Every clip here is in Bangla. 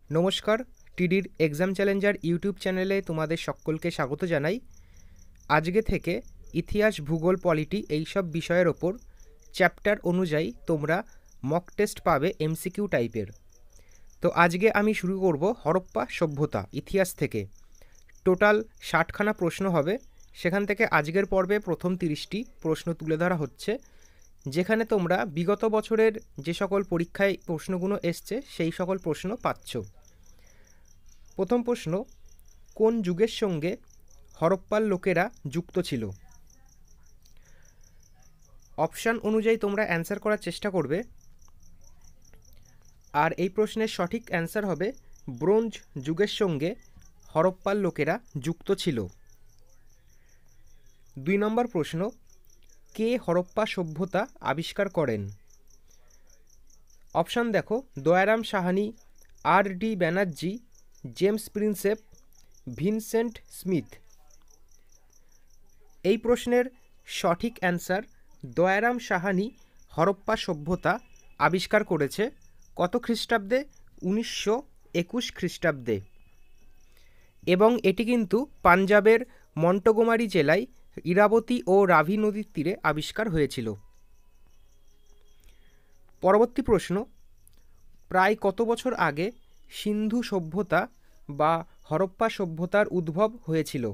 নমস্কার, টিডির এক্সাম চ্যালেঞ্জার ইউটিউব চ্যানেলে তোমাদের সকলকে স্বাগত জানাই। আজকে থেকে ইতিহাস, ভূগোল, পলিটি এইসব বিষয়ের ওপর চ্যাপ্টার অনুযায়ী তোমরা মক টেস্ট পাবে এমসিকিউ টাইপের। তো আজকে আমি শুরু করব হরপ্পা সভ্যতা ইতিহাস থেকে। টোটাল 60খানা প্রশ্ন হবে। সেখান থেকে আজকের পর্বে প্রথম 30টি প্রশ্ন তুলে ধরা হচ্ছে, যেখানে তোমরা বিগত বছরের যে সকল পরীক্ষায় প্রশ্নগুলো এসছে সেই সকল প্রশ্ন পাচ্ছ। প্রথম প্রশ্ন, কোন যুগের সঙ্গে হরপ্পার লোকেরা যুক্ত ছিল? অপশান অনুযায়ী তোমরা অ্যান্সার করার চেষ্টা করবে। আর এই প্রশ্নের সঠিক অ্যান্সার হবে ব্রোঞ্জ যুগের সঙ্গে হরপ্পার লোকেরা যুক্ত ছিল। 2 নম্বর প্রশ্ন, কে হরপ্পা সভ্যতা আবিষ্কার করেন? অপশান দেখো, Dayaram Sahani, RD. Banerjee, James Prinsep, Vincent Smith. এই প্রশ্নের সঠিক অ্যান্সার দয়ারাম সাহানি হরপ্পা সভ্যতা আবিষ্কার করেছে। কত খ্রিস্টাব্দে? 1921 খ্রিস্টাব্দে। এবং এটি কিন্তু পাঞ্জাবের মন্টগোমারি জেলায় ইরাবতী ও রাভি নদীর তীরে আবিষ্কার হয়েছিল। পরবর্তী প্রশ্ন, প্রায় কত বছর আগে সিন্ধু সভ্যতা বা হরপ্পা সভ্যতার উদ্ভব হয়েছিল?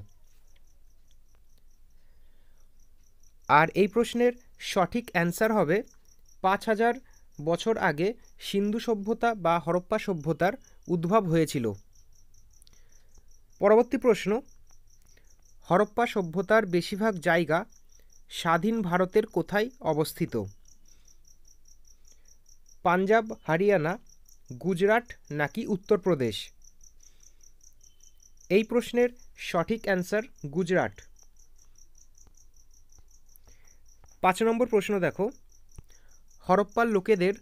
আর এই প্রশ্নের সঠিক অ্যান্সার হবে 5000 বছর আগে সিন্ধু সভ্যতা বা হরপ্পা সভ্যতার উদ্ভব হয়েছিল। পরবর্তী প্রশ্ন, হরপ্পা সভ্যতার বেশিরভাগ জায়গা স্বাধীন ভারতের কোথায় অবস্থিত? পাঞ্জাব, হরিয়ানা, গুজরাট নাকি উত্তরপ্রদেশ? এই প্রশ্নের সঠিক অ্যান্সার গুজরাট। 5 নম্বর প্রশ্ন দেখো, হরপ্পার লোকেদের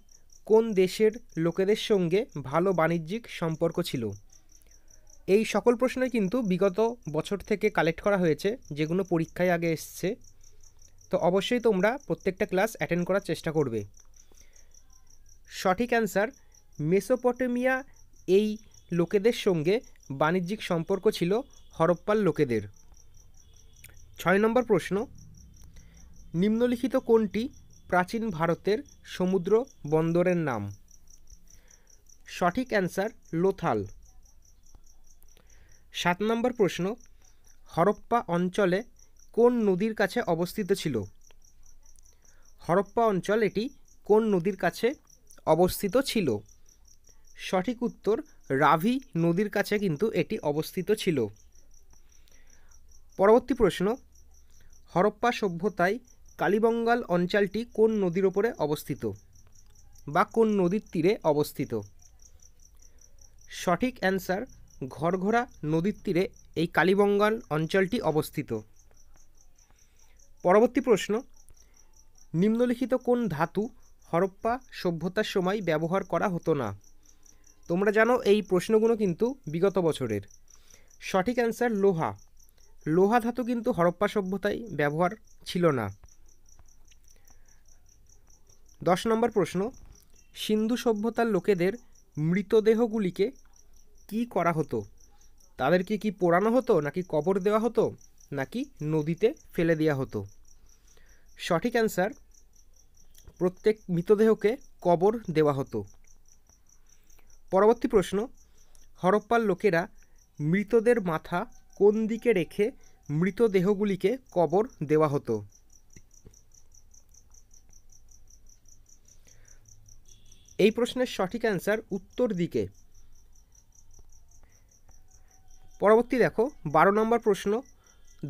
কোন দেশের লোকেদের সঙ্গে ভালো বাণিজ্যিক সম্পর্ক ছিল? এই সকল প্রশ্নই কিন্তু বিগত বছর থেকে কালেক্ট করা হয়েছে, যেগুলো পরীক্ষায় আগে এসছে। তো অবশ্যই তোমরা প্রত্যেকটা ক্লাস অ্যাটেন্ড করার চেষ্টা করবে। সঠিক অ্যান্সার মেসোপটেমিয়া এই লোকেদের সঙ্গে বাণিজ্যিক সম্পর্ক ছিল হরপ্পার লোকেদের। 6 নম্বর প্রশ্ন, নিম্নলিখিত কোনটি প্রাচীন ভারতের সমুদ্র বন্দরের নাম? সঠিক অ্যান্সার লোথাল। 7 নম্বর প্রশ্ন, হরপ্পা অঞ্চলে কোন নদীর কাছে অবস্থিত ছিল? হরপ্পা অঞ্চল এটি কোন নদীর কাছে অবস্থিত ছিল? সঠিক উত্তর রাভি নদীর কাছে কিন্তু এটি অবস্থিত ছিল। পরবর্তী প্রশ্ন, হরপ্পা সভ্যতায় কালীবঙ্গাল অঞ্চলটি কোন নদীর ওপরে অবস্থিত বা কোন নদীর তীরে অবস্থিত? সঠিক অ্যান্সার ঘরঘরা নদীর তীরে এই কালীবঙ্গাল অঞ্চলটি অবস্থিত। পরবর্তী প্রশ্ন, নিম্নলিখিত কোন ধাতু হরপ্পা সভ্যতার সময় ব্যবহার করা হতো না? তোমরা জানো এই প্রশ্নগুলো কিন্তু বিগত বছরের। সঠিক অ্যান্সার লোহা। লোহা ধাতু কিন্তু হরপ্পা সভ্যতায় ব্যবহার ছিল না। 10 নম্বর প্রশ্ন, সিন্ধু সভ্যতার লোকেদের মৃতদেহগুলিকে কি করা হতো? তাদেরকে কি পোড়ানো হতো, নাকি কবর দেওয়া হতো, নাকি নদীতে ফেলে দেওয়া হতো? সঠিক অ্যান্সার প্রত্যেক মৃতদেহকে কবর দেওয়া হতো। পরবর্তী প্রশ্ন, হরপ্পার লোকেরা মৃতদের মাথা কোন দিকে রেখে মৃতদেহগুলিকে কবর দেওয়া হতো? এই প্রশ্নের সঠিক অ্যান্সার উত্তর দিকে। পরবর্তী দেখো 12 নম্বর প্রশ্ন,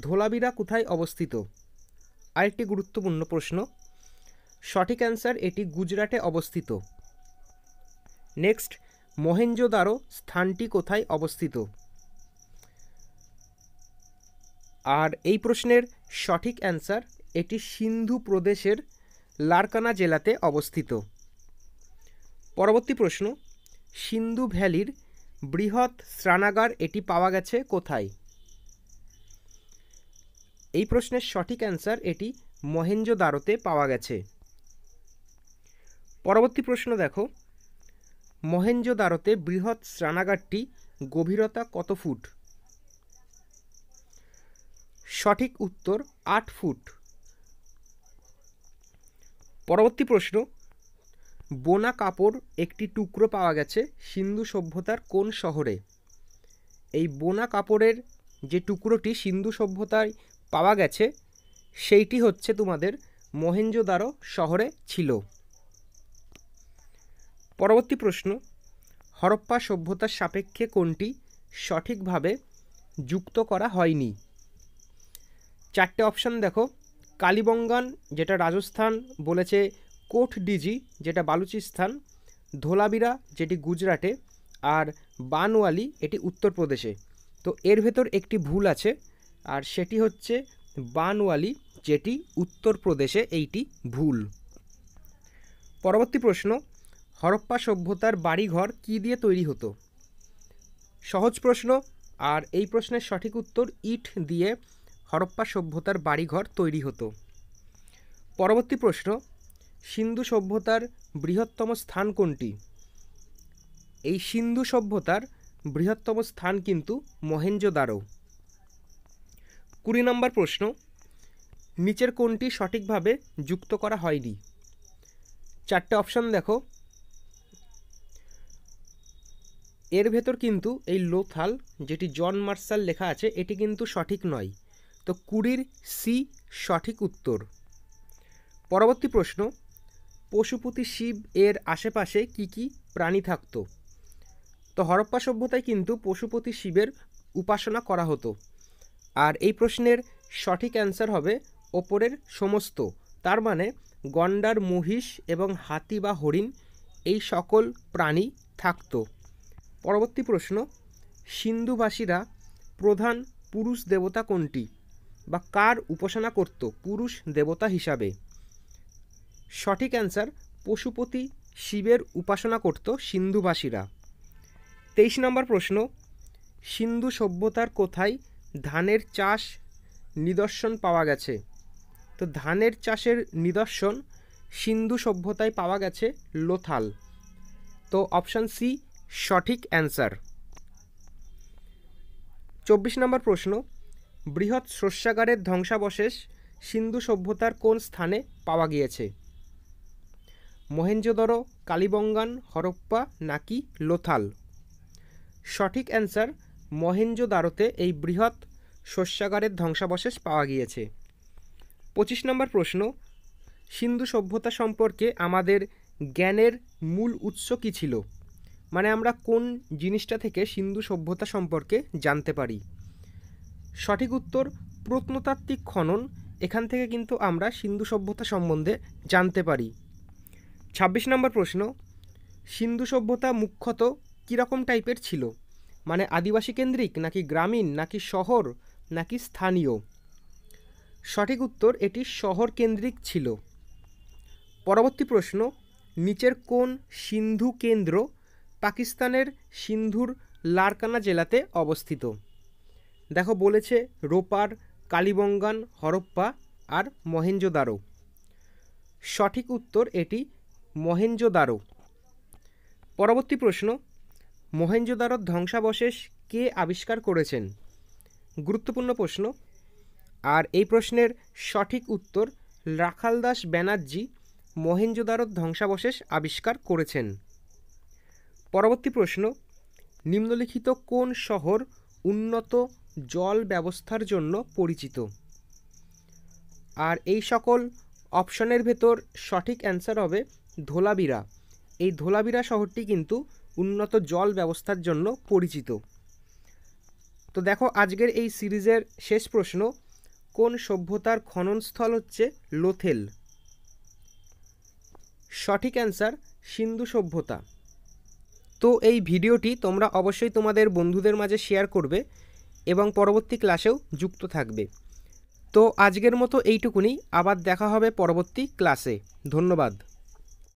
ধোলাবিরা কোথায় অবস্থিত? আরেকটি গুরুত্বপূর্ণ প্রশ্ন। সঠিক অ্যান্সার এটি গুজরাটে অবস্থিত। নেক্সট, মহেঞ্জোদারো স্থানটি কোথায় অবস্থিত? আর এই প্রশ্নের সঠিক অ্যান্সার এটি সিন্ধু প্রদেশের লারকানা জেলাতে অবস্থিত। পরবর্তী প্রশ্ন, সিন্ধু ভ্যালির বৃহৎ স্নানাগার এটি পাওয়া গেছে কোথায়? এই প্রশ্নের সঠিক অ্যান্সার এটি মহেঞ্জোদারোতে পাওয়া গেছে। পরবর্তী প্রশ্ন দেখো, মহেঞ্জোদারোতে বৃহৎ স্নানাগারটি গভীরতা কত ফুট? সঠিক উত্তর 8 ফুট। পরবর্তী প্রশ্ন, বোনা কাপড় একটি টুকরো পাওয়া গেছে সিন্ধু সভ্যতার কোন শহরে? এই বোনা কাপড়ের যে টুকরোটি সিন্ধু সভ্যতায় পাওয়া গেছে সেইটি হচ্ছে তোমাদের মহেঞ্জোদারো শহরে ছিল। পরবর্তী প্রশ্ন, হরপ্পা সভ্যতার সাপেক্ষে কোনটি সঠিকভাবে যুক্ত করা হয়নি? 4টে অপশান দেখো। কালিবঙ্গান যেটা রাজস্থান বলেছে, কোটডিজি যেটা বালুচিস্তান, ধোলাবিরা যেটি গুজরাটে, আর বানওয়ালি এটি উত্তরপ্রদেশে। তো এর ভেতর একটি ভুল আছে, আর সেটি হচ্ছে বানওয়ালি যেটি উত্তরপ্রদেশে, এইটি ভুল। পরবর্তী প্রশ্ন, হরপ্পা সভ্যতার বাড়িঘর কী দিয়ে তৈরি হতো? সহজ প্রশ্ন, আর এই প্রশ্নের সঠিক উত্তর ইট দিয়ে হরপ্পা সভ্যতার বাড়িঘর তৈরি হতো। পরবর্তী প্রশ্ন, সিন্ধু সভ্যতার বৃহত্তম স্থান কোনটি? এই সিন্ধু সভ্যতার বৃহত্তম স্থান কিন্তু মহেঞ্জোদারো। 20 নম্বর প্রশ্ন, নিচের কোনটি সঠিকভাবে যুক্ত করা হয়নি? 4টে অপশান দেখো। এর ভেতর কিন্তু এই লোথাল যেটি জন মার্শাল লেখা আছে এটি কিন্তু সঠিক নয়। তো 20 সি সঠিক উত্তর। পরবর্তী প্রশ্ন, পশুপতি শিব এর আশেপাশে কি কি প্রাণী থাকত? তো হরপ্পা সভ্যতায় কিন্তু পশুপতি শিবের উপাসনা করা হতো। আর এই প্রশ্নের সঠিক অ্যান্সার হবে ওপরের সমস্ত, তার মানে গন্ডার, মহিষ এবং হাতি বা হরিণ এই সকল প্রাণী থাকত। পরবর্তী প্রশ্ন, সিন্ধুবাসীরা প্রধান পুরুষ দেবতা কোনটি বা কার উপাসনা করত পুরুষ দেবতা হিসাবে? সঠিক অ্যান্সার পশুপতি শিবের উপাসনা করত সিন্ধুবাসীরা। 23 নম্বর প্রশ্ন, সিন্ধু সভ্যতার কোথায় ধানের চাষ নিদর্শন পাওয়া গেছে? তো ধানের চাষের নিদর্শন সিন্ধু সভ্যতায় পাওয়া গেছে লোথাল। তো অপশান সি সঠিক অ্যান্সার। 24 নম্বর প্রশ্ন, বৃহৎ শস্যাগারের ধ্বংসাবশেষ সিন্ধু সভ্যতার কোন স্থানে পাওয়া গিয়েছে? মহেঞ্জোদারো, কালিবঙ্গান, হরপ্পা নাকি লোথাল? সঠিক অ্যান্সার মহেঞ্জোদারোতে এই বৃহৎ শস্যাগারের ধ্বংসাবশেষ পাওয়া গিয়েছে। 25 নম্বর প্রশ্ন, সিন্ধু সভ্যতা সম্পর্কে আমাদের জ্ঞানের মূল উৎস কী ছিল? মানে আমরা কোন জিনিসটা থেকে সিন্ধু সভ্যতা সম্পর্কে জানতে পারি? সঠিক উত্তর প্রত্নতাত্ত্বিক খনন, এখান থেকে কিন্তু আমরা সিন্ধু সভ্যতা সম্বন্ধে জানতে পারি। 26 নম্বর প্রশ্ন, সিন্ধু সভ্যতা মুখ্যত কীরকম টাইপের ছিল? মানে আদিবাসী কেন্দ্রিক নাকি গ্রামীণ নাকি শহর নাকি স্থানীয়? সঠিক উত্তর এটি শহর কেন্দ্রিক ছিল। পরবর্তী প্রশ্ন, নিচের কোন সিন্ধু কেন্দ্র পাকিস্তানের সিন্ধুর লারকানা জেলাতে অবস্থিত? দেখো বলেছে রোপার, কালিবঙ্গান, হরপ্পা আর মহেঞ্জোদারো। সঠিক উত্তর এটি মহেঞ্জোদারো। পরবর্তী প্রশ্ন, মহেঞ্জোদারোর ধ্বংসাবশেষ কে আবিষ্কার করেছেন? গুরুত্বপূর্ণ প্রশ্ন, আর এই প্রশ্নের সঠিক উত্তর রাখালদাস ব্যানার্জি মহেঞ্জোদারোর ধ্বংসাবশেষ আবিষ্কার করেছেন। পরবর্তী প্রশ্ন, নিম্নলিখিত কোন শহর উন্নত জল ব্যবস্থার জন্য পরিচিত? আর এই সকল অপশনের ভেতর সঠিক অ্যান্সার হবে ধোলাবিরা। এই ধোলাবিরা শহরটি কিন্তু উন্নত জল ব্যবস্থার জন্য পরিচিত। তো দেখো আজকের এই সিরিজের শেষ প্রশ্ন, কোন সভ্যতার খননস্থল হচ্ছে লোথেল? সঠিক অ্যান্সার সিন্ধু সভ্যতা। তো এই ভিডিওটি তোমরা অবশ্যই তোমাদের বন্ধুদের মাঝে শেয়ার করবে এবং পরবর্তী ক্লাসেও যুক্ত থাকবে। তো আজকের মতো এইটুকুনি, আবার দেখা হবে পরবর্তী ক্লাসে। ধন্যবাদ।